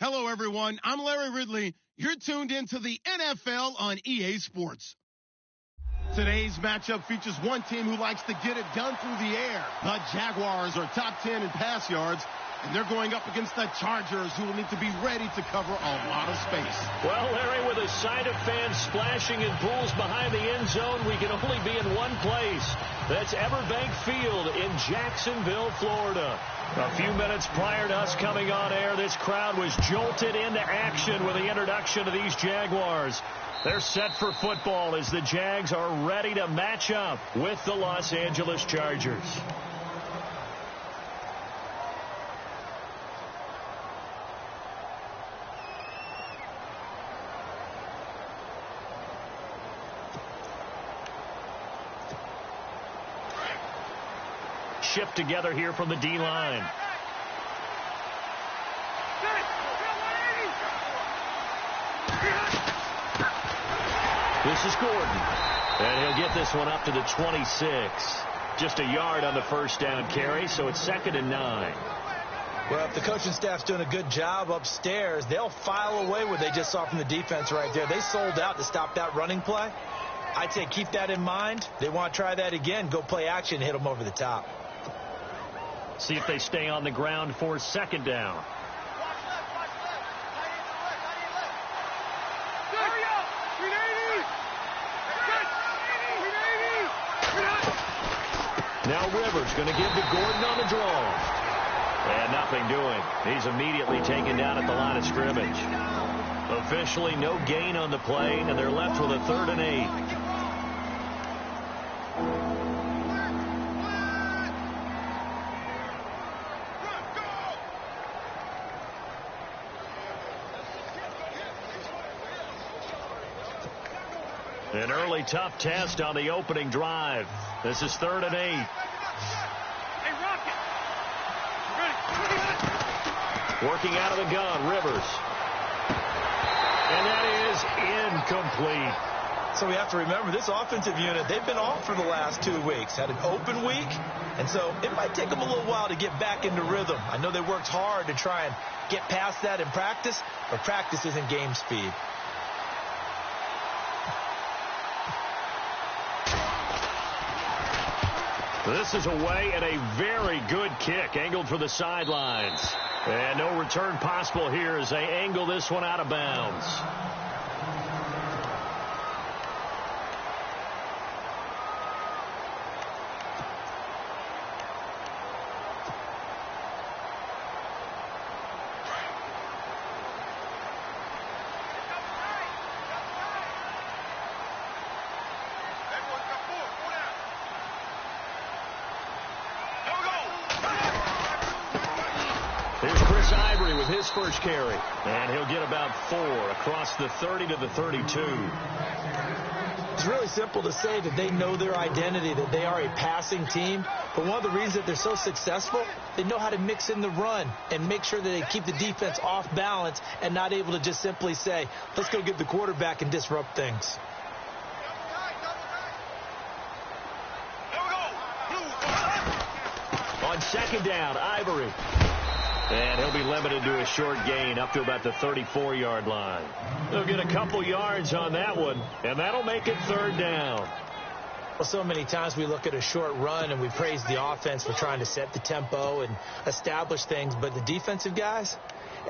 Hello, everyone. I'm Larry Ridley. You're tuned into the NFL on EA Sports. Today's matchup features one team who likes to get it done through the air. The Jaguars are top 10 in pass yards, and they're going up against the Chargers, who will need to be ready to cover a lot of space. Well, Larry, with a sight of fans splashing in pools behind the end zone, we can only be in one place. That's Everbank Field in Jacksonville, Florida. A few minutes prior to us coming on air, this crowd was jolted into action with the introduction of these Jaguars. They're set for football as the Jags are ready to match up with the Los Angeles Chargers. Shift together here from the D-line. This is Gordon. And he'll get this one up to the 26. Just a yard on the first down carry, so it's 2nd and 9. Well, if the coaching staff's doing a good job upstairs, they'll file away what they just saw from the defense right there. They sold out to stop that running play. I'd say keep that in mind. They want to try that again. Go play action, hit them over the top. See if they stay on the ground for 2nd down. Now Rivers going to give to Gordon on the draw. And nothing doing. He's immediately taken down at the line of scrimmage. Officially no gain on the play, and they're left with a 3rd and 8. An early tough test on the opening drive. This is 3rd and 8. Hey, Rocket. Working out of the gun, Rivers. And that is incomplete. So we have to remember this offensive unit, they've been off for the last 2 weeks. Had an open week, and so it might take them a little while to get back into rhythm. I know they worked hard to try and get past that in practice, but practice isn't game speed. This is away and a very good kick angled for the sidelines. And no return possible here as they angle this one out of bounds. His first carry, and he'll get about 4 across the 30 to the 32. It's really simple to say that they know their identity, that they are a passing team. But one of the reasons that they're so successful, they know how to mix in the run and make sure that they keep the defense off balance and not able to just simply say, let's go get the quarterback and disrupt things. On 2nd down, Ivory. And he'll be limited to a short gain up to about the 34-yard line. They'll get a couple yards on that one, and that'll make it 3rd down. Well, so many times we look at a short run and we praise the offense for trying to set the tempo and establish things, but the defensive guys,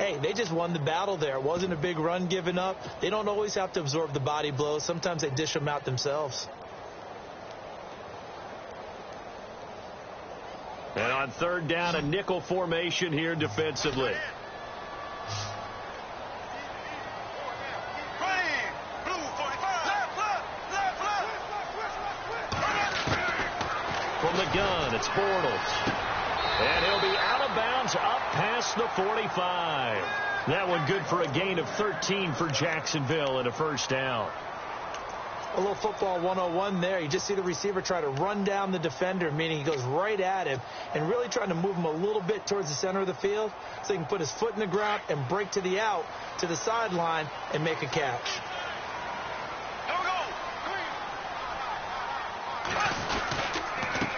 hey, they just won the battle there. It wasn't a big run given up. They don't always have to absorb the body blows. Sometimes they dish them out themselves. And on 3rd down, a nickel formation here defensively. From the gun, it's Bortles. And he'll be out of bounds up past the 45. That one good for a gain of 13 for Jacksonville and a 1st down. A little football 101 there. You just see the receiver try to run down the defender, meaning he goes right at him and really trying to move him a little bit towards the center of the field so he can put his foot in the ground and break to the out, to the sideline, and make a catch.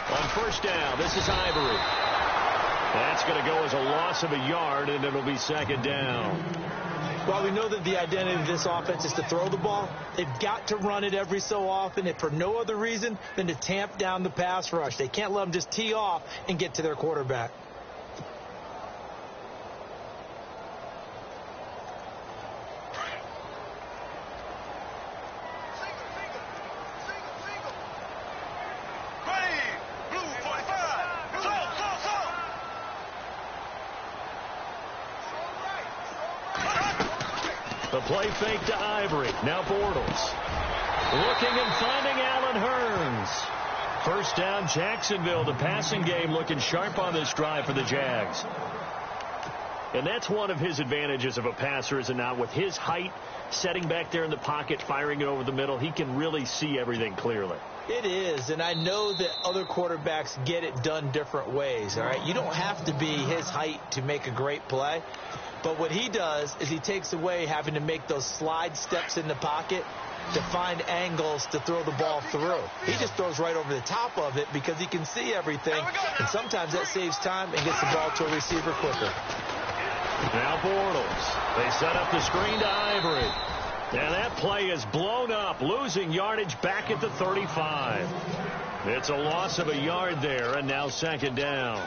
On 1st down, this is Ivory. That's going to go as a loss of a yard, and it'll be second down. Well, we know that the identity of this offense is to throw the ball. They've got to run it every so often, and for no other reason than to tamp down the pass rush. They can't let them just tee off and get to their quarterback. The play fake to Ivory. Now Bortles. Looking and finding Allen Hurns. First down, Jacksonville. The passing game looking sharp on this drive for the Jags. And that's one of his advantages of a passer, is it not? With his height, setting back there in the pocket, firing it over the middle, he can really see everything clearly. It is, and I know that other quarterbacks get it done different ways, all right? You don't have to be his height to make a great play. But what he does is he takes away having to make those slide steps in the pocket to find angles to throw the ball through. He just throws right over the top of it because he can see everything, and sometimes that saves time and gets the ball to a receiver quicker. Now Bortles. They set up the screen to Ivory. And that play is blown up, losing yardage back at the 35. It's a loss of a yard there, and now second down.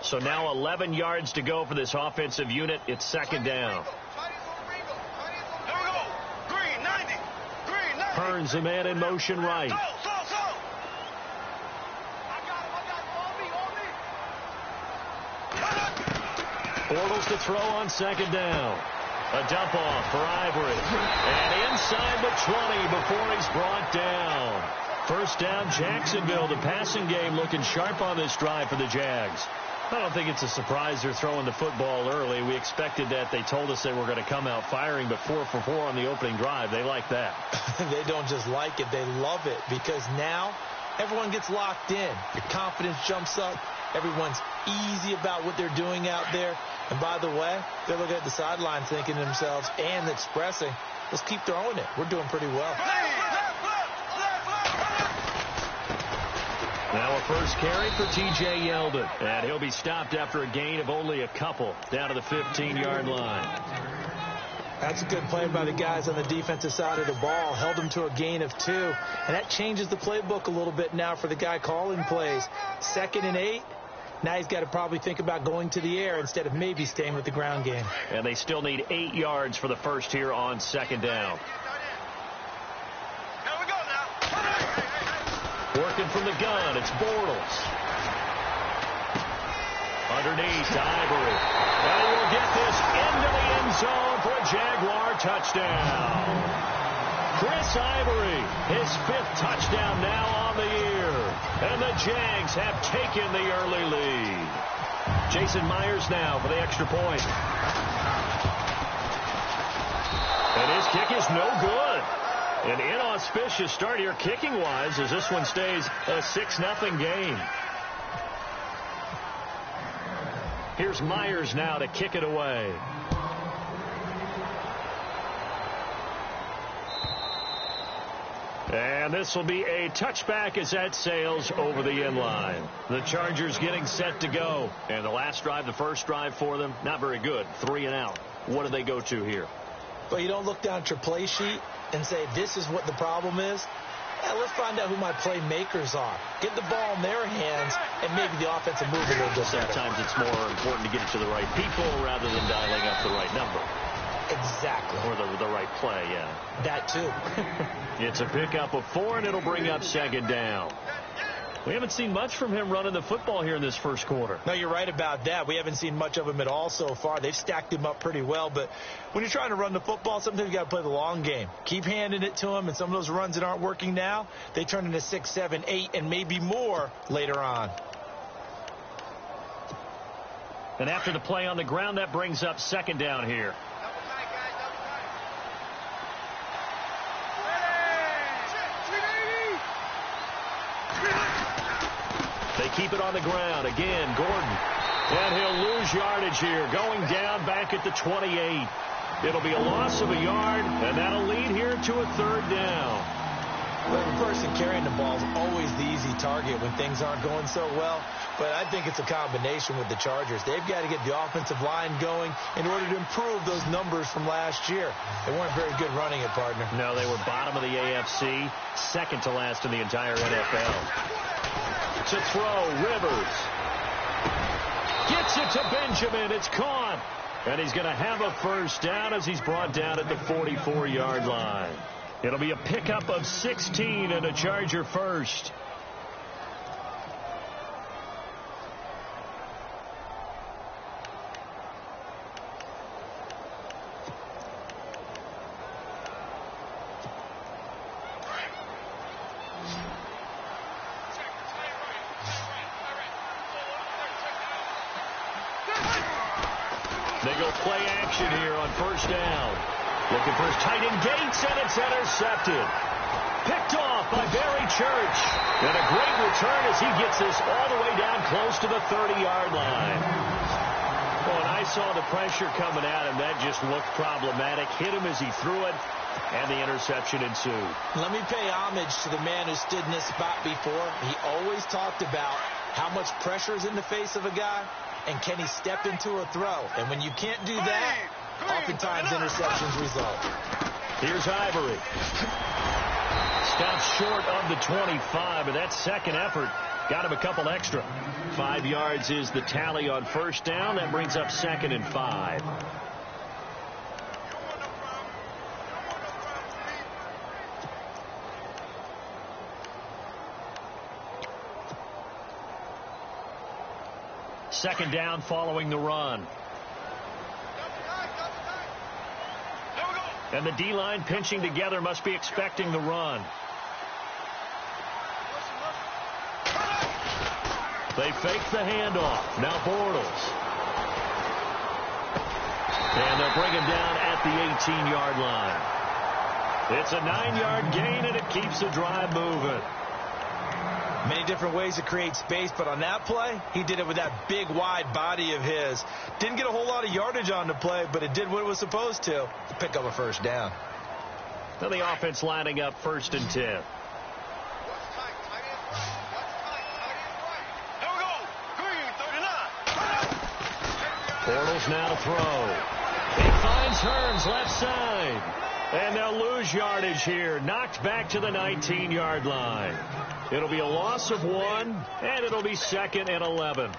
So now 11 yards to go for this offensive unit. It's second down. Hurns, the man in motion right. Bortles to throw on second down. A dump off for Ivory. And inside the 20 before he's brought down. First down, Jacksonville. The passing game looking sharp on this drive for the Jags. I don't think it's a surprise they're throwing the football early. We expected that. They told us they were going to come out firing, but 4 for 4 on the opening drive. They like that. They don't just like it. They love it because now everyone gets locked in. Your confidence jumps up. Everyone's easy about what they're doing out there. And by the way, they're looking at the sideline thinking to themselves and expressing, let's keep throwing it. We're doing pretty well. Now a first carry for T.J. Yeldon. And he'll be stopped after a gain of only a couple down to the 15-yard line. That's a good play by the guys on the defensive side of the ball. Held him to a gain of 2. And that changes the playbook a little bit now for the guy calling plays. 2nd and 8. Now he's got to probably think about going to the air instead of maybe staying with the ground game. And they still need 8 yards for the first here on second down. Working from the gun, it's Bortles. Underneath to Ivory. And he will get this into the end zone for a Jaguar touchdown. Chris Ivory, his 5th touchdown now on the year. And the Jags have taken the early lead. Jason Myers now for the extra point. And his kick is no good. An inauspicious start here kicking-wise as this one stays a 6-0 game. Here's Myers now to kick it away. And this will be a touchback as that sails over the end line. The Chargers getting set to go. And the last drive, the first drive for them, not very good. 3 and out. What do they go to here? Well, you don't look down at your play sheet and say, this is what the problem is. Yeah, let's find out who my playmakers are. Get the ball in their hands and maybe the offensive move a little bit better. Sometimes it's more important to get it to the right people rather than dialing up the right number. Exactly. Or the right play, yeah. That too. It's a pickup of 4, and it'll bring up second down. We haven't seen much from him running the football here in this first quarter. No, you're right about that. We haven't seen much of him at all so far. They've stacked him up pretty well. But when you're trying to run the football, sometimes you got to play the long game. Keep handing it to him, and some of those runs that aren't working now, they turn into 6, 7, 8, and maybe more later on. And after the play on the ground, that brings up second down here. They keep it on the ground. Again, Gordon. And he'll lose yardage here, going down back at the 28. It'll be a loss of a yard, and that'll lead here to a third down. Well, the person carrying the ball is always the easy target when things aren't going so well. But I think it's a combination with the Chargers. They've got to get the offensive line going in order to improve those numbers from last year. They weren't very good running it, partner. No, they were bottom of the AFC, second to last in the entire NFL. To throw, Rivers. Gets it to Benjamin. It's caught. And he's going to have a first down as he's brought down at the 44-yard line. It'll be a pickup of 16 and a Charger first. They go play action here on first down. Looking for his tight end Gates, and it's intercepted. Picked off by Barry Church. And a great return as he gets this all the way down close to the 30-yard line. Well, and I saw the pressure coming at him. That just looked problematic. Hit him as he threw it, and the interception ensued. Let me pay homage to the man who stood in this spot before. He always talked about how much pressure is in the face of a guy, and can he step into a throw. And when you can't do that, oftentimes interceptions result. Here's Ivory. Stops short of the 25, but that second effort got him a couple extra. 5 yards is the tally on first down. That brings up 2nd and 5. Second down following the run. And the D-line pinching together, must be expecting the run. They fake the handoff. Now Bortles. And they'll bring him down at the 18-yard line. It's a 9-yard gain, and it keeps the drive moving. Many different ways to create space, but on that play, he did it with that big, wide body of his. Didn't get a whole lot of yardage on the play, but it did what it was supposed to pick up a first down. Now the offense lining up 1st and 10. Bortles now to throw. He finds Hearns left side. And they'll lose yardage here. Knocked back to the 19-yard line. It'll be a loss of 1, and it'll be 2nd and 11.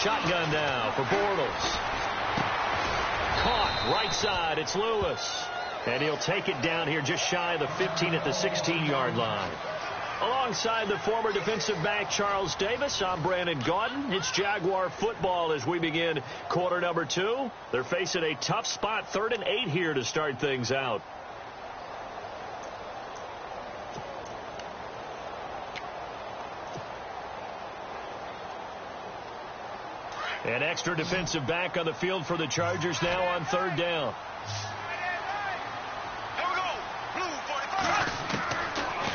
Shotgun now for Bortles. Caught right side. It's Lewis. And he'll take it down here just shy of the 15 at the 16-yard line. Alongside the former defensive back Charles Davis, I'm Brandon Gaudin. It's Jaguar football as we begin quarter number 2. They're facing a tough spot, 3rd and 8 here to start things out. An extra defensive back on the field for the Chargers now on 3rd down.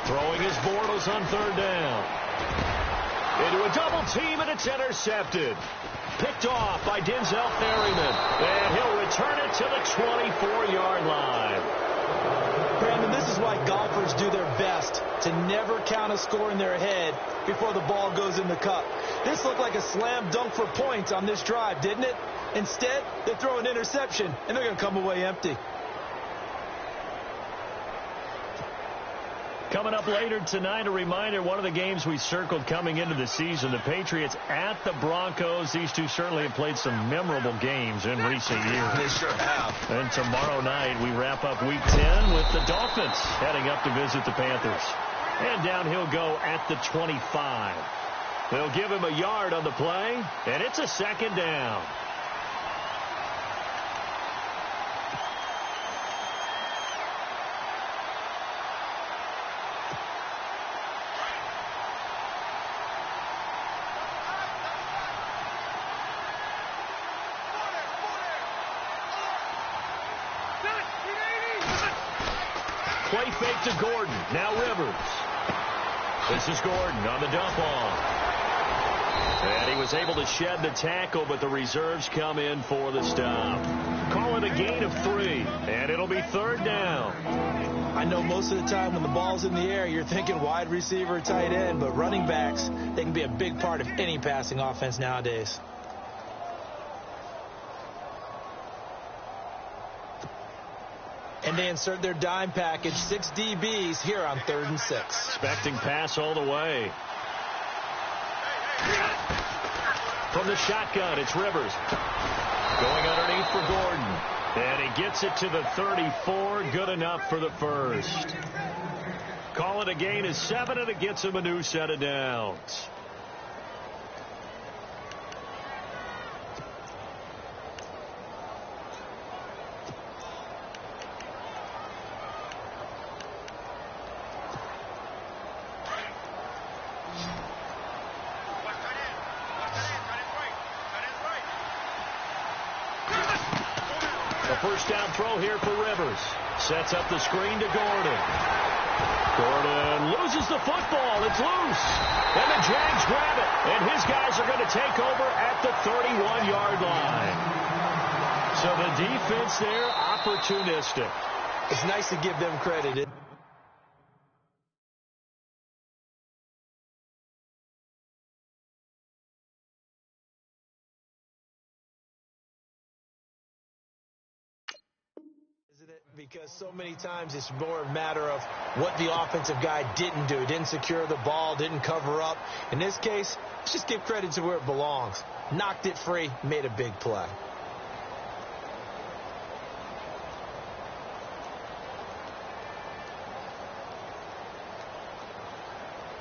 Throwing his Bortles on 3rd down. Into a double team, and it's intercepted. Picked off by Denzel Ferryman. And he'll return it to the 24-yard line. Brandon, this is why golfers do their best to never count a score in their head before the ball goes in the cup. This looked like a slam dunk for points on this drive, didn't it? Instead, they throw an interception, and they're going to come away empty. Coming up later tonight, a reminder, one of the games we circled coming into the season, the Patriots at the Broncos. These two certainly have played some memorable games in recent years. They sure have. And tomorrow night, we wrap up Week 10 with the Dolphins heading up to visit the Panthers. And down he'll go at the 25. They'll give him a yard on the play, and it's a 2nd down. play fake to Gordon. Now Rivers. This is Gordon on the dump off. And he was able to shed the tackle, but the reserves come in for the stop. Call it a gain of 3, and it'll be 3rd down. I know most of the time when the ball's in the air, you're thinking wide receiver, tight end, but running backs, they can be a big part of any passing offense nowadays. And they insert their dime package, 6 DBs here on 3rd and 6. Expecting pass all the way. From the shotgun, it's Rivers. Going underneath for Gordon. And he gets it to the 34. Good enough for the first. Call it a gain of 7, and it gets him a new set of downs. First down throw here for Rivers. Sets up the screen to Gordon. Gordon loses the football. It's loose. And the Jags grab it. And his guys are going to take over at the 31-yard line. So the defense there, opportunistic. It's nice to give them credit. Because so many times it's more a matter of what the offensive guy didn't do. Didn't secure the ball, didn't cover up. In this case, let's just give credit to where it belongs. Knocked it free, made a big play.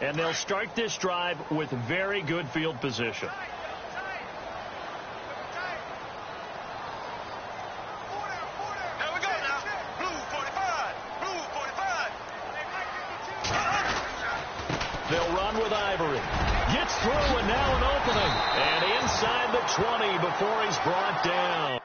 And they'll start this drive with very good field position. They'll run with Ivory. Gets through, and now an opening. And inside the 20 before he's brought down.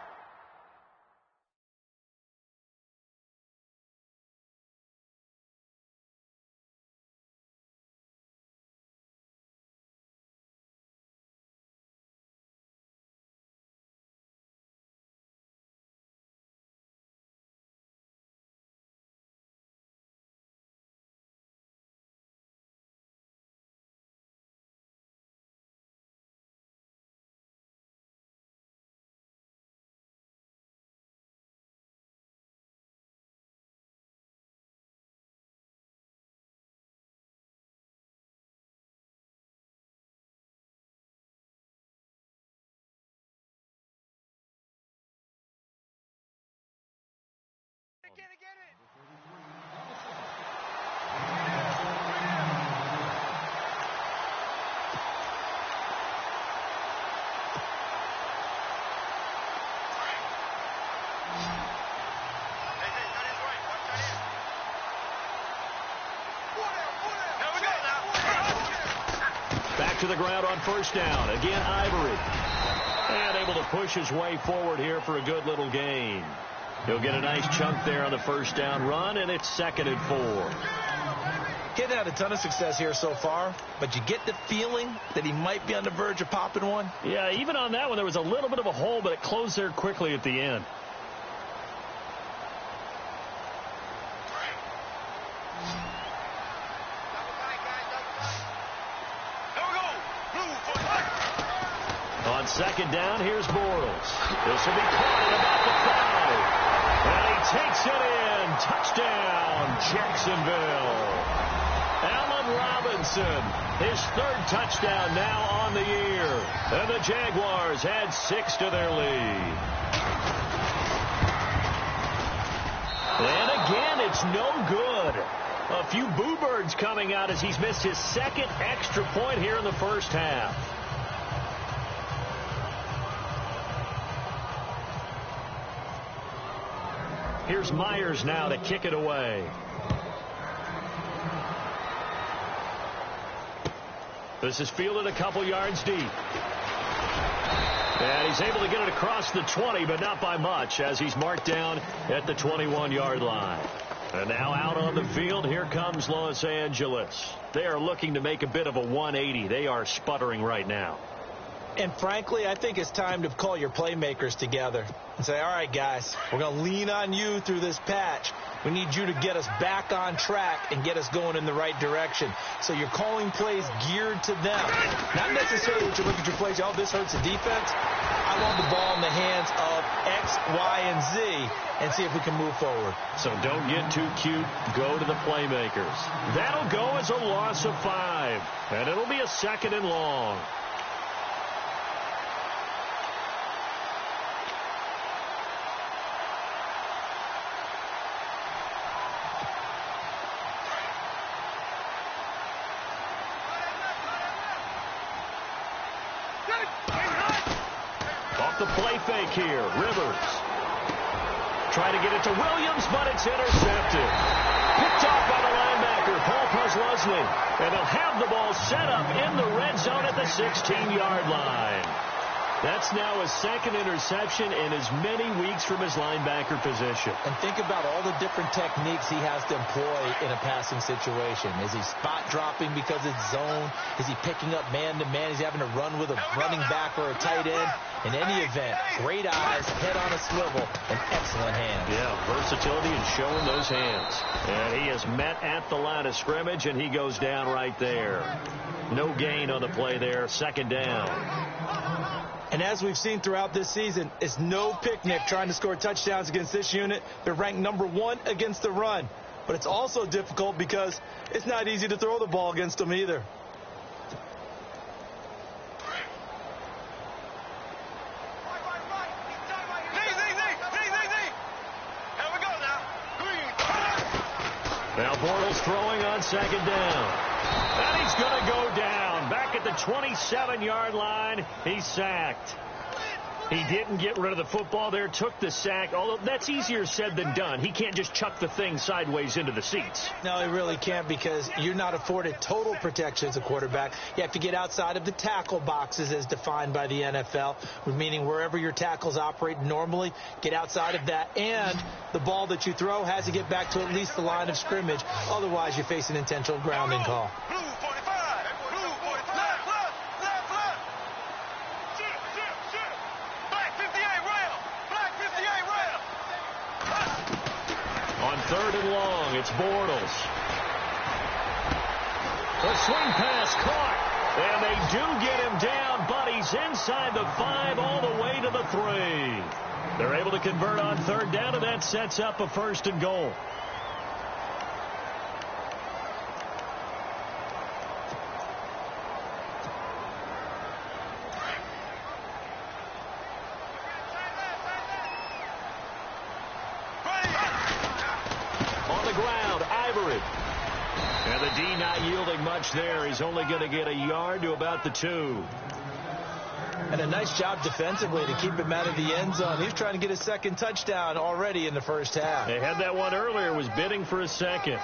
Back to the ground on first down. Again, Ivory. And able to push his way forward here for a good little gain. He'll get a nice chunk there on the first down run, and it's 2nd and 4. He hasn't had a ton of success here so far, but you get the feeling that he might be on the verge of popping one. Yeah, even on that one, there was a little bit of a hole, but it closed there quickly at the end. On second down, here's Bortles. This will be caught at about the 5. And he takes it in. Touchdown, Jacksonville. Allen Robinson, his 3rd touchdown now on the year. And the Jaguars add 6 to their lead. And again, it's no good. A few boo birds coming out as he's missed his 2nd extra point here in the first half. Here's Myers now to kick it away. This is fielded a couple yards deep. And he's able to get it across the 20, but not by much, as he's marked down at the 21-yard line. And now out on the field, here comes Los Angeles. They are looking to make a bit of a 180. They are sputtering right now. And frankly, I think it's time to call your playmakers together and say, all right, guys, we're going to lean on you through this patch. We need you to get us back on track and get us going in the right direction. So you're calling plays geared to them. Not necessarily that you look at your plays, oh, this hurts the defense. I want the ball in the hands of X, Y, and Z and see if we can move forward. So don't get too cute. Go to the playmakers. That'll go as a loss of 5. And it'll be a 2nd and long. Off the play fake here, Rivers. Trying to get it to Williams, but it's intercepted. Picked off by the linebacker, Paul Posluszny. And they'll have the ball set up in the red zone at the 16-yard line. That's now a 2nd interception in as many weeks from his linebacker position. And think about all the different techniques he has to employ in a passing situation. Is he spot dropping because it's zone? Is he picking up man-to-man? Is he having to run with a running back or a tight end? In any event, great eyes, head on a swivel, and excellent hands. Yeah, versatility and showing those hands. And he is met at the line of scrimmage, and he goes down right there. No gain on the play there, 2nd down. And as we've seen throughout this season, it's no picnic trying to score touchdowns against this unit. They're ranked number 1 against the run. But it's also difficult because it's not easy to throw the ball against them either. Now Bortles throwing on 2nd down. And he's going to go down. Back at the 27-yard line, he's sacked. He didn't get rid of the football there, took the sack, although that's easier said than done. He can't just chuck the thing sideways into the seats. No, he really can't because you're not afforded total protection as a quarterback. You have to get outside of the tackle boxes as defined by the NFL, meaning wherever your tackles operate normally, get outside of that. And the ball that you throw has to get back to at least the line of scrimmage. Otherwise, you face an intentional grounding call. On 3rd and long, it's Bortles. The swing pass caught. And they do get him down, but he's inside the 5 all the way to the 3. They're able to convert on 3rd down, and that sets up a 1st and goal. And the D not yielding much there. He's only going to get a yard to about the 2. And a nice job defensively to keep him out of the end zone. He's trying to get his 2nd touchdown already in the 1st half. They had that one earlier, was bidding for a 2nd.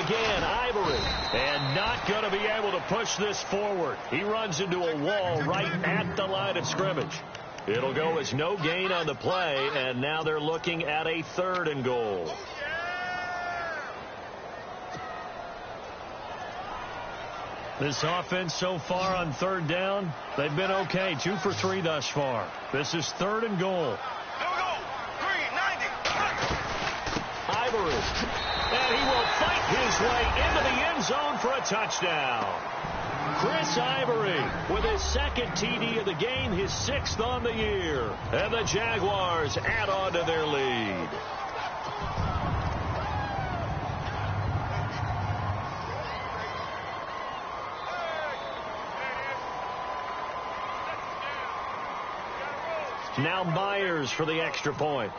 Again, Ivory, and not going to be able to push this forward. He runs into a wall right at the line of scrimmage. It'll go as no gain on the play, and now they're looking at a 3rd and goal. This offense so far on 3rd down, they've been okay. 2 for 3 thus far. This is 3rd and goal. Ivory. And he will fight his way into the end zone for a touchdown. Chris Ivory with his 2nd TD of the game, his 6th on the year. And the Jaguars add on to their lead. Now Myers for the extra point.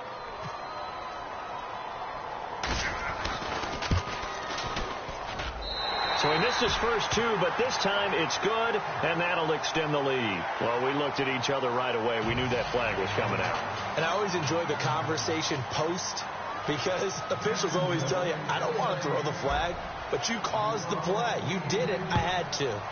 So he missed his first 2, but this time it's good, and that'll extend the lead. Well, we looked at each other right away. We knew that flag was coming out. And I always enjoy the conversation post because officials always tell you, I don't want to throw the flag, but you caused the play. You did it. I had to.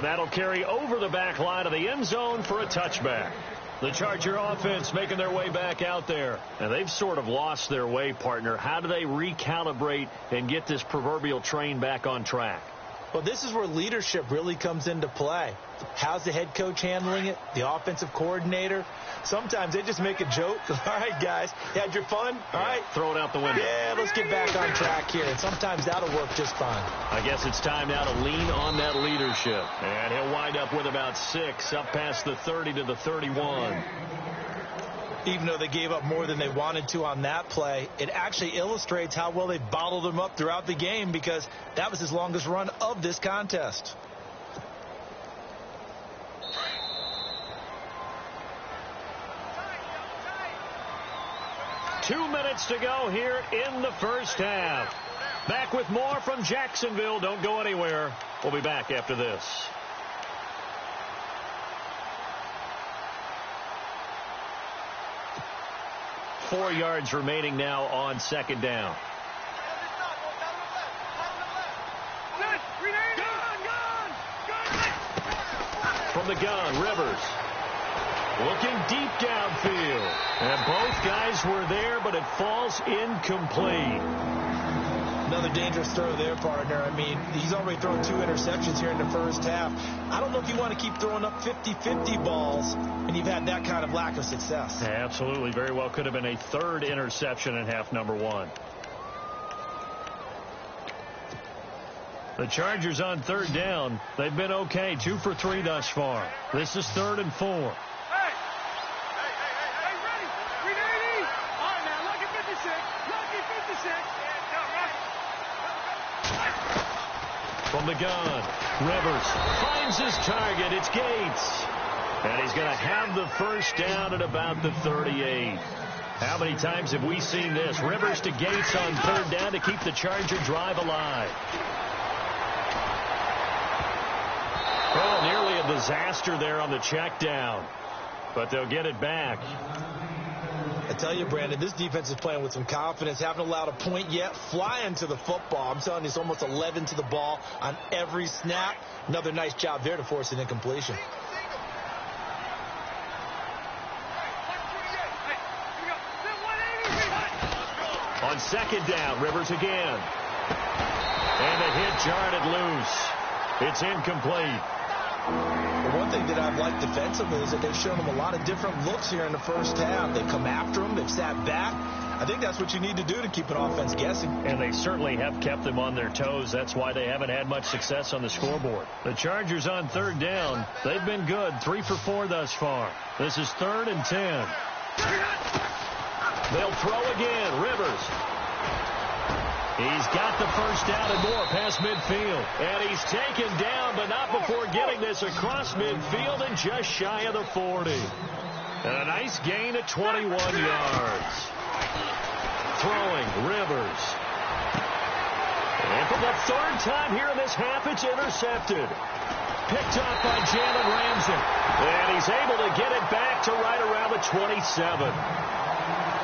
that'll carry over the back line of the end zone for a touchback. The Charger offense making their way back out there. And they've sort of lost their way, partner. How do they recalibrate and get this proverbial train back on track? Well, this is where leadership really comes into play. How's the head coach handling it? The offensive coordinator? Sometimes they just make a joke. All right, guys, you had your fun? All right. Throw it out the window. Yeah, let's get back on track here. And sometimes that'll work just fine. I guess it's time now to lean on that leadership. And he'll wind up with about 6 up past the 30 to the 31. Even though they gave up more than they wanted to on that play, it actually illustrates how well they bottled them up throughout the game, because that was his longest run of this contest. Two minutes to go here in the first half. Back with more from Jacksonville. Don't go anywhere. We'll be back after this. Four yards remaining now on second down. From the gun, Rivers. Looking deep downfield. And both guys were there, but it falls incomplete. Another dangerous throw there, partner. I mean, he's already thrown 2 interceptions here in the first half. I don't know if you want to keep throwing up 50-50 balls, and you've had that kind of lack of success. Absolutely. Very well could have been a 3rd interception in half number 1. The Chargers on 3rd down. They've been okay. 2 for 3 thus far. This is 3rd and 4. From the gun, Rivers finds his target. It's Gates. And he's going to have the first down at about the 38. How many times have we seen this? Rivers to Gates on 3rd down to keep the Charger drive alive. Oh, nearly a disaster there on the check down. But they'll get it back. I tell you, Brandon, this defense is playing with some confidence. Haven't allowed a point yet. Flying to the football. I'm telling you, it's almost 11 to the ball on every snap. Another nice job there to force an incompletion. On second down, Rivers again. And the hit jarred it loose. It's incomplete. The one thing that I've liked defensively is that they've shown them a lot of different looks here in the first half. They come after them. They've sat back. I think that's what you need to do to keep an offense guessing. And they certainly have kept them on their toes. That's why they haven't had much success on the scoreboard. The Chargers on 3rd down. They've been good. 3 for 4 thus far. This is 3rd and 10. They'll throw again. Rivers. He's got the first down and more past midfield. And he's taken down, but not before getting this across midfield and just shy of the 40. And a nice gain at 21 yards. Throwing, Rivers. And for the 3rd time here in this half, it's intercepted. Picked up by Jalen Ramsey. And he's able to get it back to right around the 27.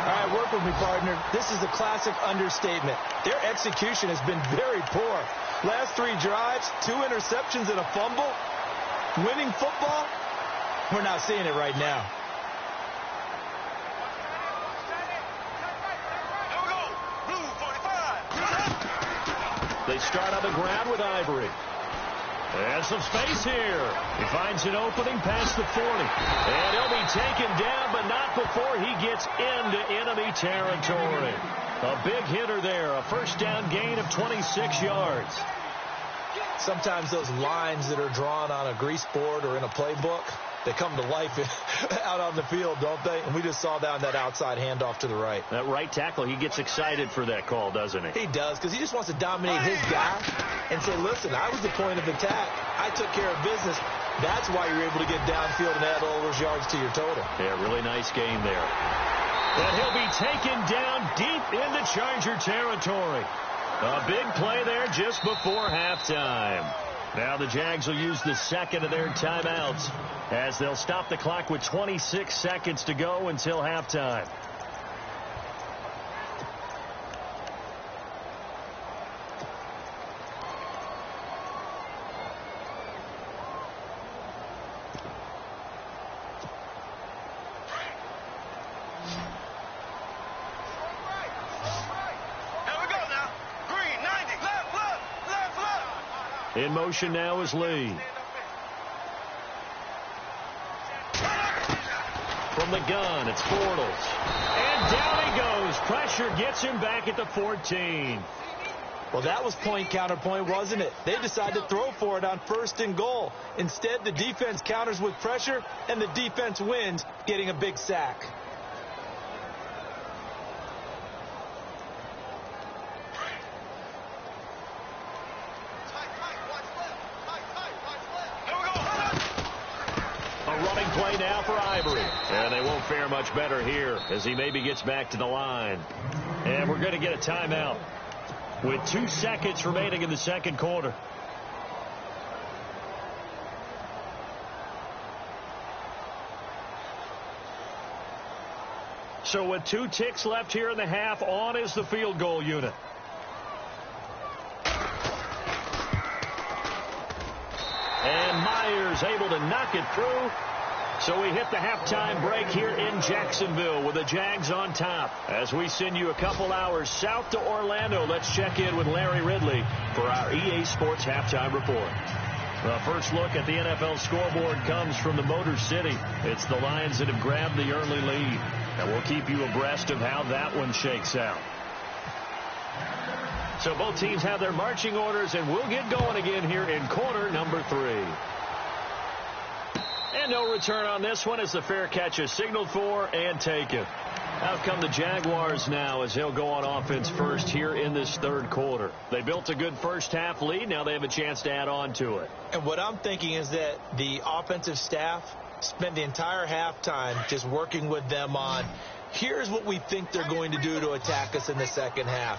All right, work with me, partner. This is a classic understatement. Their execution has been very poor. Last 3 drives, 2 interceptions and a fumble. Winning football? We're not seeing it right now. They start on the ground with Ivory. There's some space here. He finds an opening past the 40. And he'll be taken down, but not before he gets into enemy territory. A big hitter there. A first down gain of 26 yards. Sometimes those lines that are drawn on a grease board or in a playbook, they come to life out on the field, don't they? And we just saw that on that outside handoff to the right. That right tackle, he gets excited for that call, doesn't he? He does, because he just wants to dominate his guy and say, listen, I was the point of attack. I took care of business. That's why you're able to get downfield and add all those yards to your total. Yeah, really nice game there. And he'll be taken down deep into Charger territory. A big play there just before halftime. Now the Jags will use the second of their timeouts as they'll stop the clock with 26 seconds to go until halftime. In motion now is Lee. From the gun, it's Bortles. And down he goes. Pressure gets him back at the 14. Well, that was point counterpoint, wasn't it? They decided to throw for it on 1st and goal. Instead, the defense counters with pressure, and the defense wins, getting a big sack. Play now for Ivory. And they won't fare much better here as he maybe gets back to the line. And we're going to get a timeout with 2 seconds remaining in the second quarter. So with 2 ticks left here in the half, on is the field goal unit. And Myers able to knock it through. So we hit the halftime break here in Jacksonville with the Jags on top. As we send you a couple hours south to Orlando, let's check in with Larry Ridley for our EA Sports Halftime Report. The first look at the NFL scoreboard comes from the Motor City. It's the Lions that have grabbed the early lead. And we'll keep you abreast of how that one shakes out. So both teams have their marching orders, and we'll get going again here in quarter number 3. And no return on this one as the fair catch is signaled for and taken. Out come the Jaguars now as they'll go on offense first here in this third quarter. They built a good first half lead. Now they have a chance to add on to it. And what I'm thinking is that the offensive staff spent the entire halftime just working with them on, here's what we think they're going to do to attack us in the second half.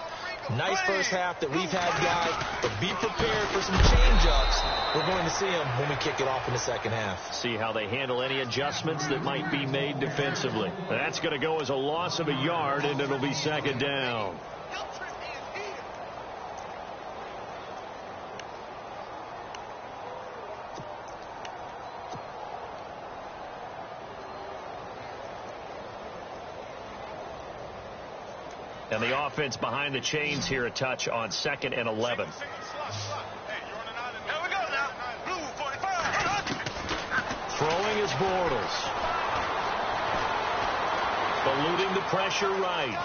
Nice first half that we've had, guys, but be prepared for some change-ups. We're going to see them when we kick it off in the second half. See how they handle any adjustments that might be made defensively. That's going to go as a loss of a yard, and it'll be second down. And the offense behind the chains here a touch on 2nd and 11. Throwing is Bortles. Eluding the pressure right.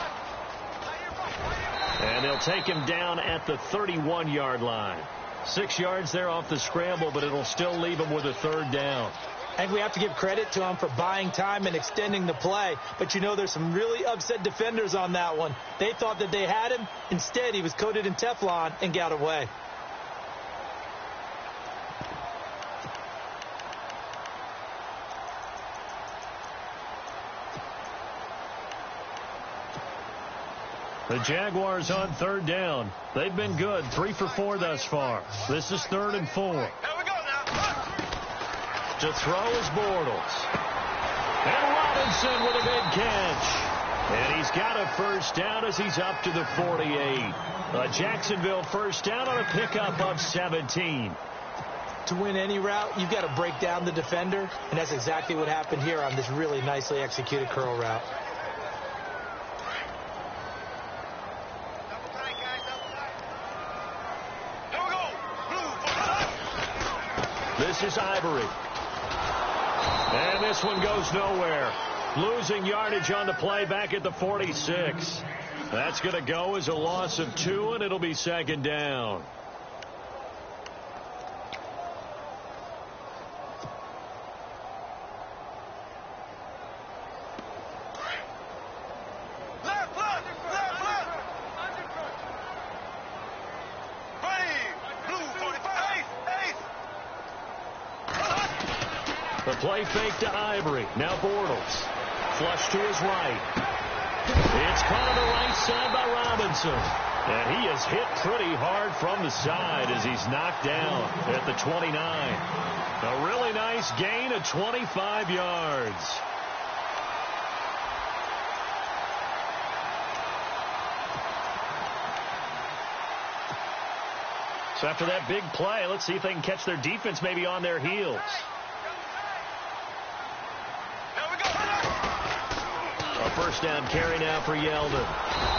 And they'll take him down at the 31-yard line. 6 yards there off the scramble, but it'll still leave him with a third down. I think we have to give credit to him for buying time and extending the play. But, you know, there's some really upset defenders on that one. They thought that they had him. Instead, he was coated in Teflon and got away. The Jaguars on third down. They've been good, 3 for 4 thus far. This is 3rd and 4. Here we go now. To throw is Bortles. And Robinson with a big catch. And he's got a first down as he's up to the 48. A Jacksonville first down on a pickup of 17. To win any route, you've got to break down the defender, and that's exactly what happened here on this really nicely executed curl route. This is Ivory. And this one goes nowhere. Losing yardage on the play back at the 46. That's going to go as a loss of 2, and it'll be second down. The play fake to Ivory. Now Bortles. Flush to his right. It's caught on the right side by Robinson. And he is hit pretty hard from the side as he's knocked down at the 29. A really nice gain of 25 yards. So after that big play, let's see if they can catch their defense maybe on their heels. A first down carry now for Yeldon.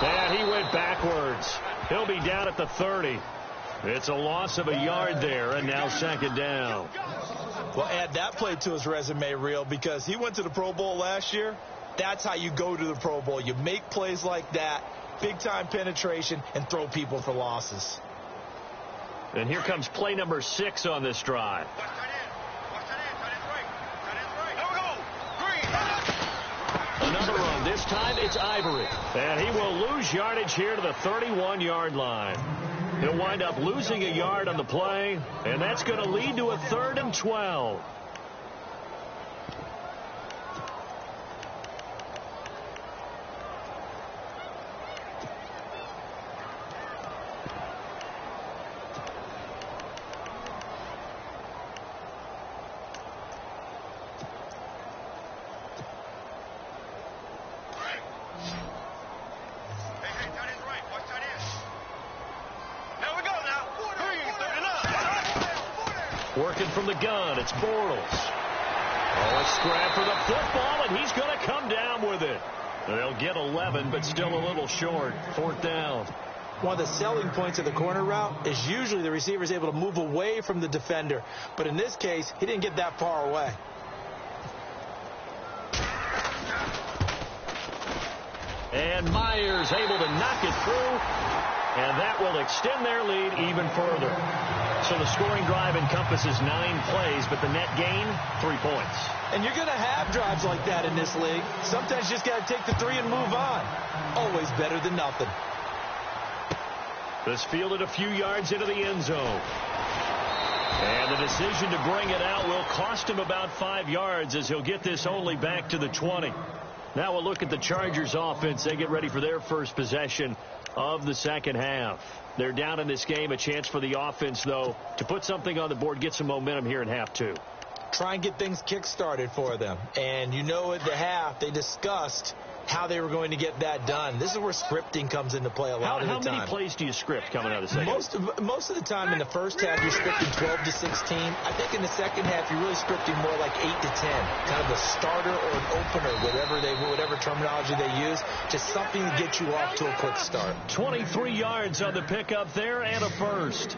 And he went backwards. He'll be down at the 30. It's a loss of a yard there, and now second down. Well, add that play to his resume reel because he went to the Pro Bowl last year. That's how you go to the Pro Bowl. You make plays like that, big-time penetration, and throw people for losses. And here comes play number 6 on this drive. Another run. This time it's Ivory. And he will lose yardage here to the 31-yard line. He'll wind up losing a yard on the play, and that's going to lead to a 3rd and 12. Working from the gun, it's Bortles. Oh, a scrap for the football, and he's going to come down with it. They'll get 11, but still a little short. 4th down. One of the selling points of the corner route is usually the receiver is able to move away from the defender. But in this case, he didn't get that far away. And Myers able to knock it through, and that will extend their lead even further. So the scoring drive encompasses 9 plays, but the net gain, 3 points. And you're going to have drives like that in this league. Sometimes you just got to take the 3 and move on. Always better than nothing. This fielded a few yards into the end zone. And the decision to bring it out will cost him about 5 yards as he'll get this only back to the 20. Now we'll look at the Chargers offense. They get ready for their first possession of the second half. They're down in this game. A chance for the offense, though, to put something on the board, get some momentum here in half 2. Try and get things kick-started for them. And you know at the half, they discussed how they were going to get that done. This is where scripting comes into play a lot of the time. How many plays do you script coming out of the second half? Most of the time in the first half, you're scripting 12 to 16. I think in the second half, you're really scripting more like 8 to 10. Kind of a starter or an opener, whatever terminology they use. Just something to get you off to a quick start. 23 yards on the pickup there and a first.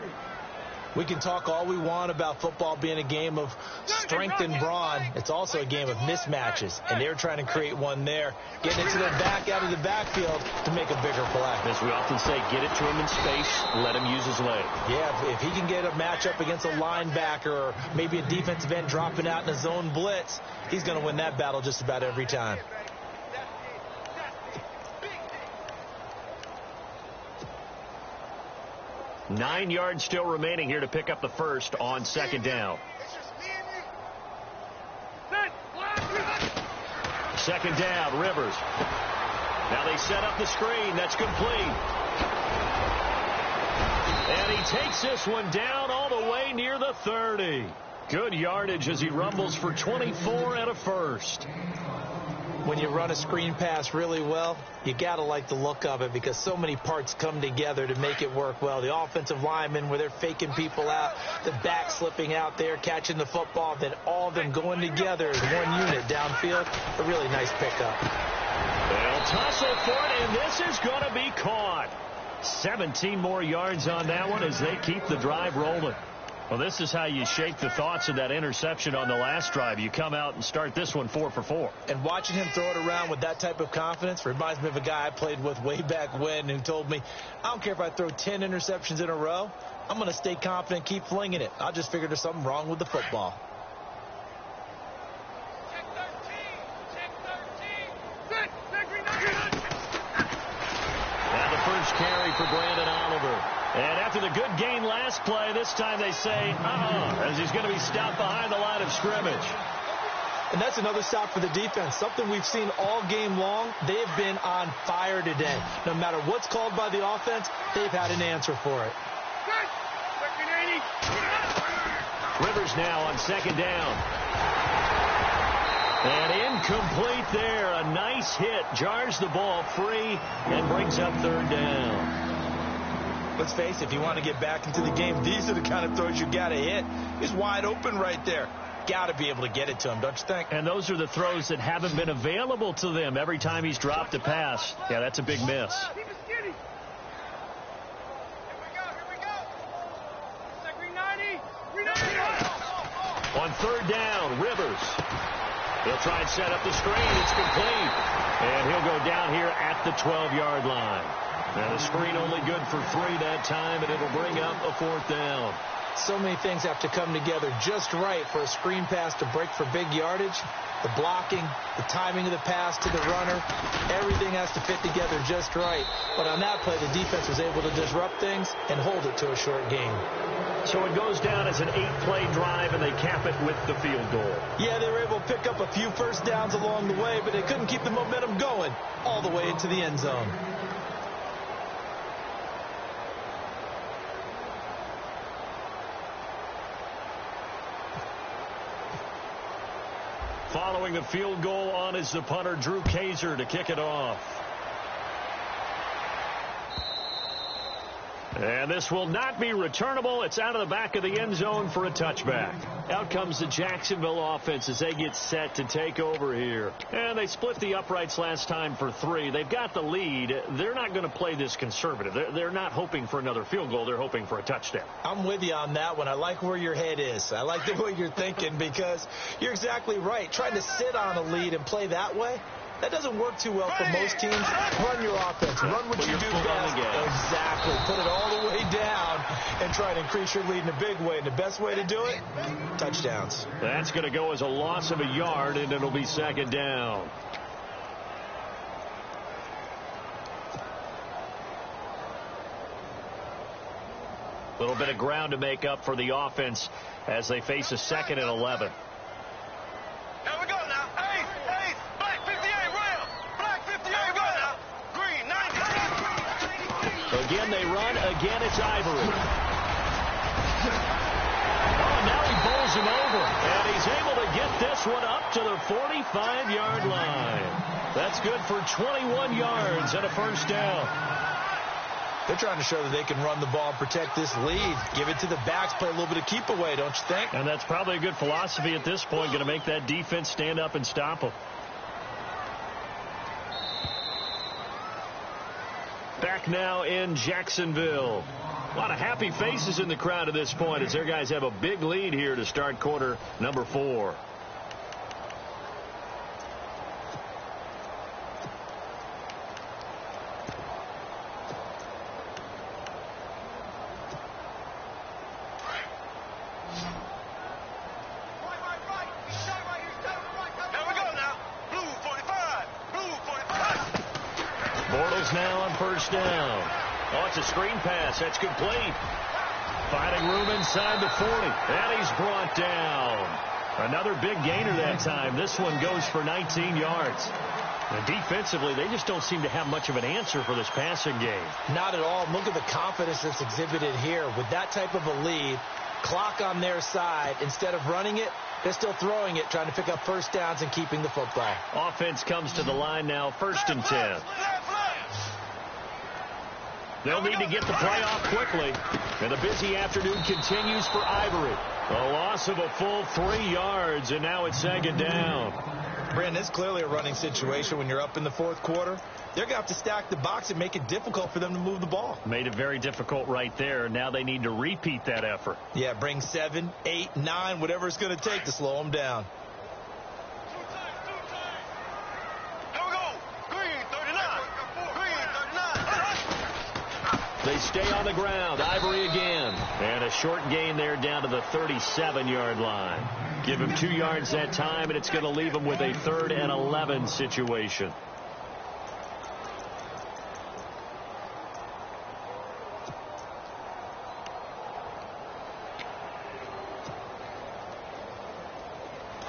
We can talk all we want about football being a game of strength and brawn. It's also a game of mismatches, and they're trying to create one there, getting it to their back out of the backfield to make a bigger play. As we often say, get it to him in space, let him use his leg. Yeah, if he can get a matchup against a linebacker or maybe a defensive end dropping out in a zone blitz, he's going to win that battle just about every time. Nine yards still remaining here to pick up the first on second down. Second down, Rivers. Now they set up the screen. That's complete. And he takes this one down all the way near the 30. Good yardage as he rumbles for 24 and a first. When you run a screen pass really well, you got to like the look of it because so many parts come together to make it work well. The offensive linemen where they're faking people out, the back slipping out there, catching the football, then all of them going together as one unit downfield. A really nice pickup. They'll tussle for it, and this is going to be caught. 17 more yards on that one as they keep the drive rolling. Well, this is how you shake the thoughts of that interception on the last drive. You come out and start this one 4 for 4. And watching him throw it around with that type of confidence reminds me of a guy I played with way back when who told me, I don't care if I throw 10 interceptions in a row. I'm going to stay confident, keep flinging it. I just figured there's something wrong with the football. Now the first carry for Brandon Oliver. And after the good gain last play, this time they say, as he's going to be stopped behind the line of scrimmage. And that's another stop for the defense. Something we've seen all game long. They have been on fire today. No matter what's called by the offense, they've had an answer for it. Rivers now on second down. And incomplete there. A nice hit. Jars the ball free and brings up third down. Let's face it, if you want to get back into the game, these are the kind of throws you got to hit. He's wide open right there. Got to be able to get it to him, don't you think? And those are the throws that haven't been available to them every time he's dropped a pass. Yeah, that's a big miss. On third down, Rivers. He'll try and set up the screen. It's complete. And he'll go down here at the 12-yard line. And the screen only good for 3 that time, and it'll bring up a 4th down. So many things have to come together just right for a screen pass to break for big yardage. The blocking, the timing of the pass to the runner, everything has to fit together just right. But on that play, the defense was able to disrupt things and hold it to a short game. So it goes down as an 8-play drive, and they cap it with the field goal. Yeah, they were able to pick up a few first downs along the way, but they couldn't keep the momentum going all the way into the end zone. Following the field goal on is the punter, Drew Kaiser, to kick it off. And this will not be returnable. It's out of the back of the end zone for a touchback. Out comes the Jacksonville offense as they get set to take over here. And they split the uprights last time for 3. They've got the lead. They're not going to play this conservative. They're not hoping for another field goal. They're hoping for a touchdown. I'm with you on that one. I like where your head is. I like the way you're thinking because you're exactly right. Trying to sit on a lead and play that way, that doesn't work too well for most teams. Run your offense. Run what you do best. Exactly. Put it all the way down and try to increase your lead in a big way. And the best way to do it, touchdowns. That's going to go as a loss of a yard, and it'll be 2nd down. A little bit of ground to make up for the offense as they face a 2nd and 11. Here we go now. Hey, black 58, rail. Black 58, go now. Green 90. Again, they run. Again, it's Ivory. Oh, now he bowls him over. And he's able to get this one up to the 45-yard line. That's good for 21 yards and a 1st down. They're trying to show that they can run the ball and protect this lead. Give it to the backs, play a little bit of keep away, don't you think? And that's probably a good philosophy at this point, going to make that defense stand up and stop them. Back now in Jacksonville. A lot of happy faces in the crowd at this point as their guys have a big lead here to start quarter number 4. Now on 1st down. Oh, it's a screen pass. That's complete. Finding room inside the 40. And he's brought down. Another big gainer that time. This one goes for 19 yards. And defensively, they just don't seem to have much of an answer for this passing game. Not at all. Look at the confidence that's exhibited here. With that type of a lead, clock on their side, instead of running it, they're still throwing it, trying to pick up first downs and keeping the football. Offense comes to the line now, 1st and 10. They'll need to get the play off quickly. And the busy afternoon continues for Ivory. A loss of a full 3 yards, and now it's 2nd down. Brandon, it's clearly a running situation when you're up in the 4th quarter. They're going to have to stack the box and make it difficult for them to move the ball. Made it very difficult right there. Now they need to repeat that effort. Yeah, bring 7, 8, 9, whatever it's going to take to slow them down. They stay on the ground. Ivory again. And a short gain there down to the 37-yard line. Give him 2 yards that time, and it's going to leave him with a 3rd and 11 situation.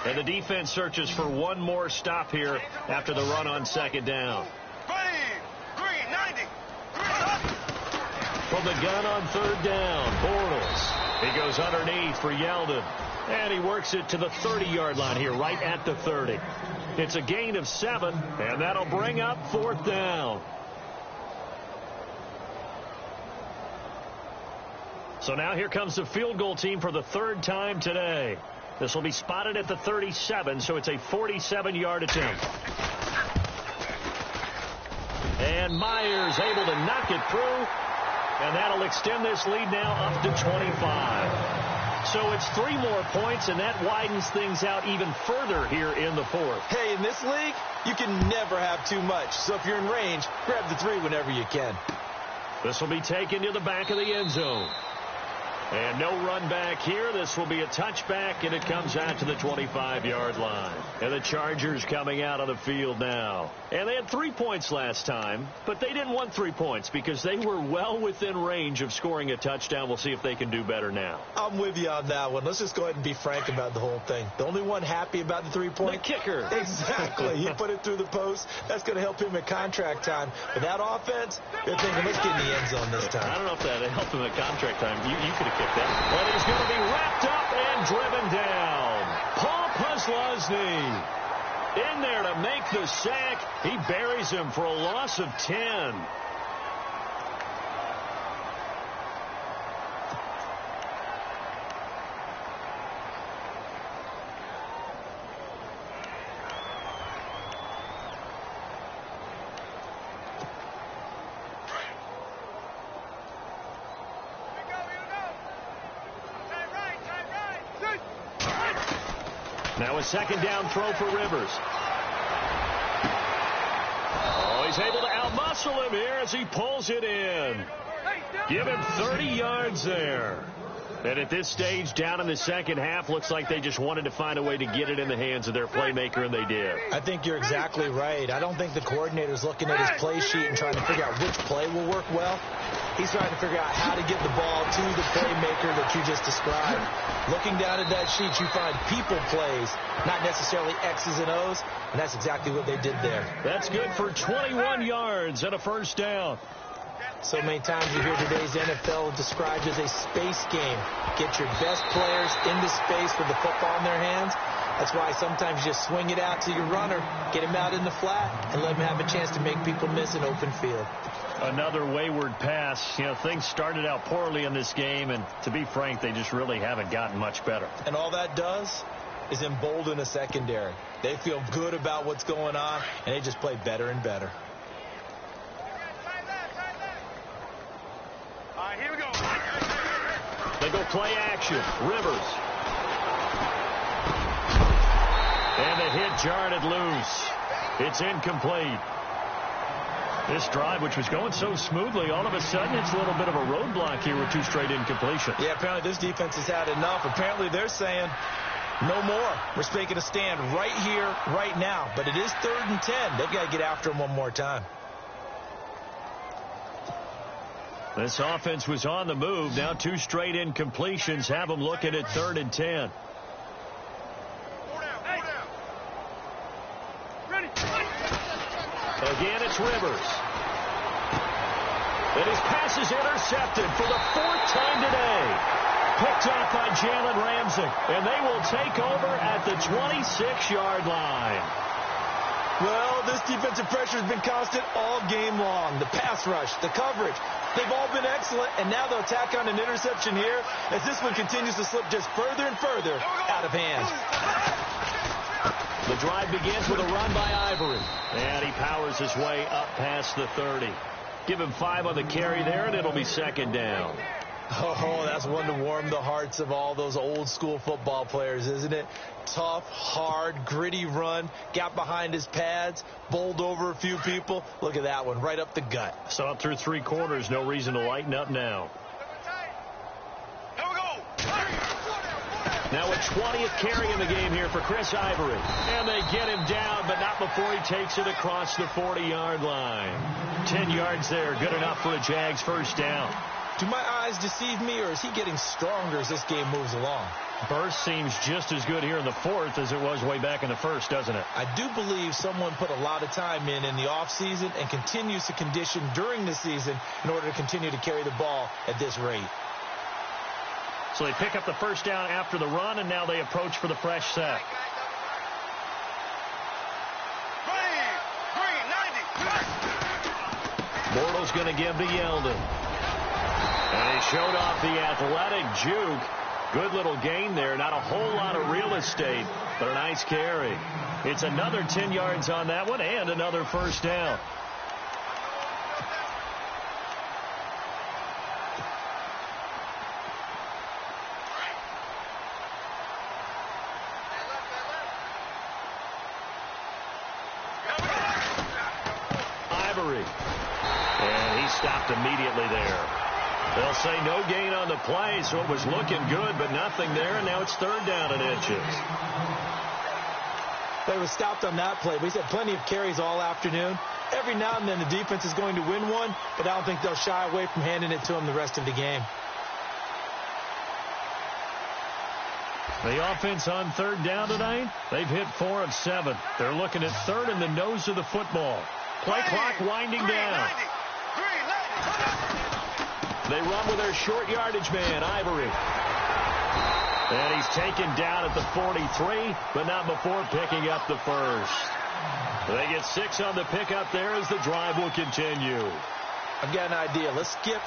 And the defense searches for one more stop here after the run on 2nd down. Green 90. From the gun on 3rd down, Bortles. He goes underneath for Yeldon. And he works it to the 30-yard line here, right at the 30. It's a gain of 7, and that'll bring up 4th down. So now here comes the field goal team for the 3rd time today. This will be spotted at the 37, so it's a 47-yard attempt. And Myers able to knock it through. And that'll extend this lead now up to 25. So it's 3 more points, and that widens things out even further here in the fourth. Hey, in this league, you can never have too much. So if you're in range, grab the 3 whenever you can. This will be taken to the back of the end zone. And no run back here. This will be a touchback, and it comes out to the 25-yard line. And the Chargers coming out on the field now. And they had 3 points last time, but they didn't want 3 points because they were well within range of scoring a touchdown. We'll see if they can do better now. I'm with you on that one. Let's just go ahead and be frank about the whole thing. The only one happy about the 3-point? The kicker. Exactly. He put it through the post. That's going to help him at contract time. But that offense, they're thinking, let's get in the end zone this time. I don't know if that helped him at contract time. You could have kicked that. But he's going to be wrapped up and driven down. Paul Posluszny in there to make the sack. He buries him for a loss of 10. Now a second down throw for Rivers. Oh, he's able to outmuscle him here as he pulls it in. Give him 30 yards there. And at this stage, down in the second half, looks like they just wanted to find a way to get it in the hands of their playmaker, and they did. I think you're exactly right. I don't think the coordinator's looking at his play sheet and trying to figure out which play will work well. He's trying to figure out how to get the ball to the playmaker that you just described. Looking down at that sheet, you find people plays, not necessarily X's and O's, and that's exactly what they did there. That's good for 21 yards and a first down. So many times you hear today's NFL described as a space game. Get your best players into space with the football in their hands. That's why sometimes you just swing it out to your runner, get him out in the flat, and let him have a chance to make people miss an open field. Another wayward pass. You know, things started out poorly in this game, and to be frank, they just really haven't gotten much better. And all that does is embolden a secondary. They feel good about what's going on, and they just play better and better. All right, here we go. They go play action. Rivers. And the hit jarred it loose. It's incomplete. This drive, which was going so smoothly, all of a sudden it's a little bit of a roadblock here with 2 straight incompletions. Yeah, apparently this defense has had enough. Apparently they're saying no more. We're making a stand right here, right now. But it is 3rd and 10. They've got to get after him one more time. This offense was on the move. Now 2 straight incompletions have them looking at 3rd and 10. Again, it's Rivers. And his pass is intercepted for the 4th time today. Picked off by Jalen Ramsey. And they will take over at the 26-yard line. Well, this defensive pressure has been constant all game long. The pass rush, the coverage, they've all been excellent. And now they'll tack on an interception here as this one continues to slip just further and further out of hand. The drive begins with a run by Ivory. And he powers his way up past the 30. Give him 5 on the carry there, and it'll be 2nd down. Oh, that's one to warm the hearts of all those old school football players, isn't it? Tough, hard, gritty run. Got behind his pads, bowled over a few people. Look at that one, right up the gut. So up through 3 quarters, no reason to lighten up now. Now a 20th carry in the game here for Chris Ivory. And they get him down, but not before he takes it across the 40-yard line. 10 yards there, good enough for a Jags first down. Do my eyes deceive me, or is he getting stronger as this game moves along? Burst seems just as good here in the 4th as it was way back in the 1st, doesn't it? I do believe someone put a lot of time in the offseason and continues to condition during the season in order to continue to carry the ball at this rate. So they pick up the first down after the run, and now they approach for the fresh set. Bortles going to give to Yeldon. And he showed off the athletic juke. Good little gain there. Not a whole lot of real estate, but a nice carry. It's another 10 yards on that one and another first down. Ivory. And he stopped immediately there. They'll say no gain on the play, so it was looking good, but nothing there, and now it's 3rd down and inches. They were stopped on that play. He's had plenty of carries all afternoon. Every now and then the defense is going to win one, but I don't think they'll shy away from handing it to him the rest of the game. The offense on 3rd down tonight, they've hit 4 of 7. They're looking at 3rd in the nose of the football. Play clock winding down. They run with their short yardage man, Ivory. And he's taken down at the 43, but not before picking up the first. They get 6 on the pickup there as the drive will continue. I've got an idea. Let's skip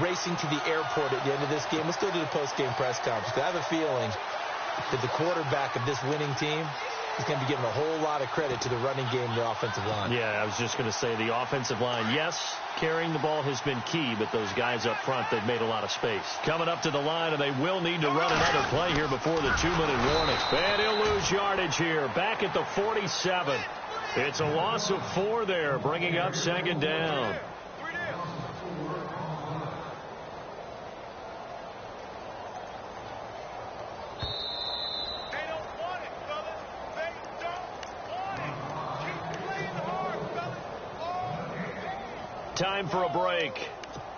racing to the airport at the end of this game. Let's go to the post-game press conference. I have a feeling that the quarterback of this winning team is going to be giving a whole lot of credit to the running game, the offensive line. Yeah, I was just going to say the offensive line, yes, carrying the ball has been key, but those guys up front, they've made a lot of space. Coming up to the line, and they will need to run another play here before the 2-minute warning. And he'll lose yardage here, back at the 47. It's a loss of 4 there, bringing up 2nd down. Time for a break.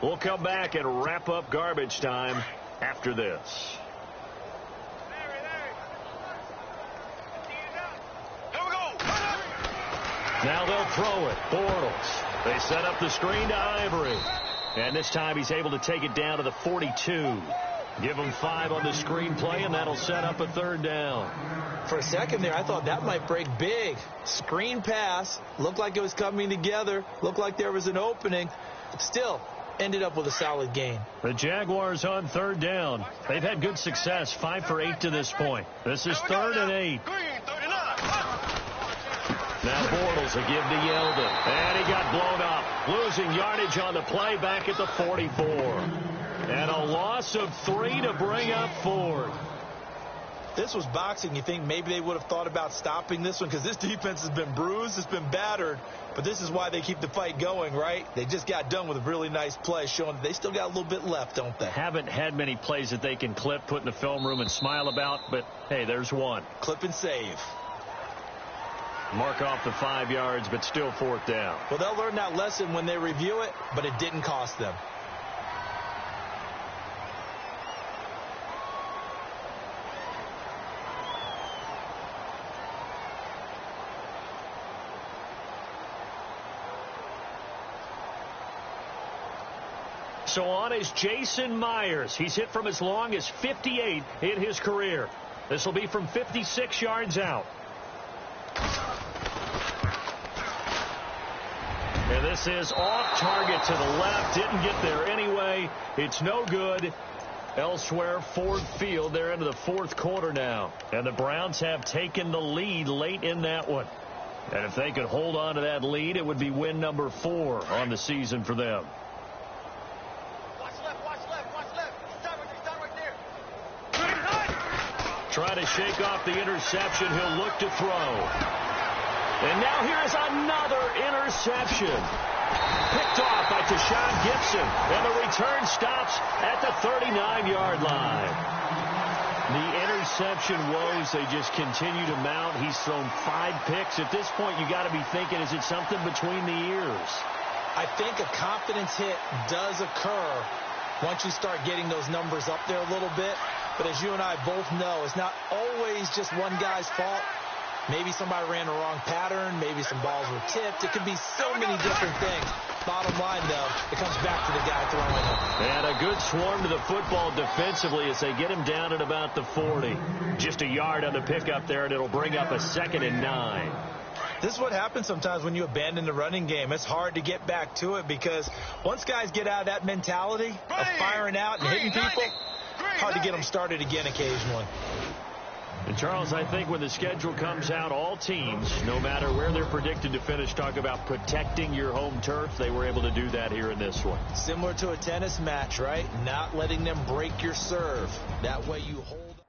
We'll come back and wrap up garbage time after this. Now they'll throw it. Bortles. They set up the screen to Ivory. And this time he's able to take it down to the 42. Give him 5 on the screen play, and that'll set up a 3rd down. For a second there, I thought that might break big. Screen pass. Looked like it was coming together. Looked like there was an opening. Still, ended up with a solid gain. The Jaguars on 3rd down. They've had good success, 5 for 8 to this point. This is 3rd and 8. Now Bortles will give to Yeldon. And he got blown up. Losing yardage on the play back at the 44. And a loss of 3 to bring up 4. This was boxing. You think maybe they would have thought about stopping this one because this defense has been bruised, it's been battered, but this is why they keep the fight going, right? They just got done with a really nice play showing that they still got a little bit left, don't they? Haven't had many plays that they can clip, put in the film room and smile about, but hey, there's one. Clip and save. Mark off the 5 yards, but still 4th down. Well, they'll learn that lesson when they review it, but it didn't cost them. So on is Jason Myers. He's hit from as long as 58 in his career. This will be from 56 yards out. And this is off target to the left. Didn't get there anyway. It's no good. Elsewhere, Ford Field. They're into the 4th quarter now. And the Browns have taken the lead late in that one. And if they could hold on to that lead, it would be win number 4 on the season for them. Try to shake off the interception. He'll look to throw. And now here's another interception. Picked off by Tashawn Gibson. And the return stops at the 39-yard line. The interception woes, they just continue to mount. He's thrown 5 picks. At this point, you got to be thinking, is it something between the ears? I think a confidence hit does occur once you start getting those numbers up there a little bit. But as you and I both know, it's not always just one guy's fault. Maybe somebody ran the wrong pattern. Maybe some balls were tipped. It could be so many different things. Bottom line, though, it comes back to the guy throwing it. And a good swarm to the football defensively as they get him down at about the 40. Just a yard on the pickup there, and it'll bring up a 2nd and 9. This is what happens sometimes when you abandon the running game. It's hard to get back to it because once guys get out of that mentality of firing out and hitting people, hard to get them started again occasionally. And Charles, I think when the schedule comes out, all teams, no matter where they're predicted to finish, talk about protecting your home turf. They were able to do that here in this one. Similar to a tennis match, right? Not letting them break your serve. That way you hold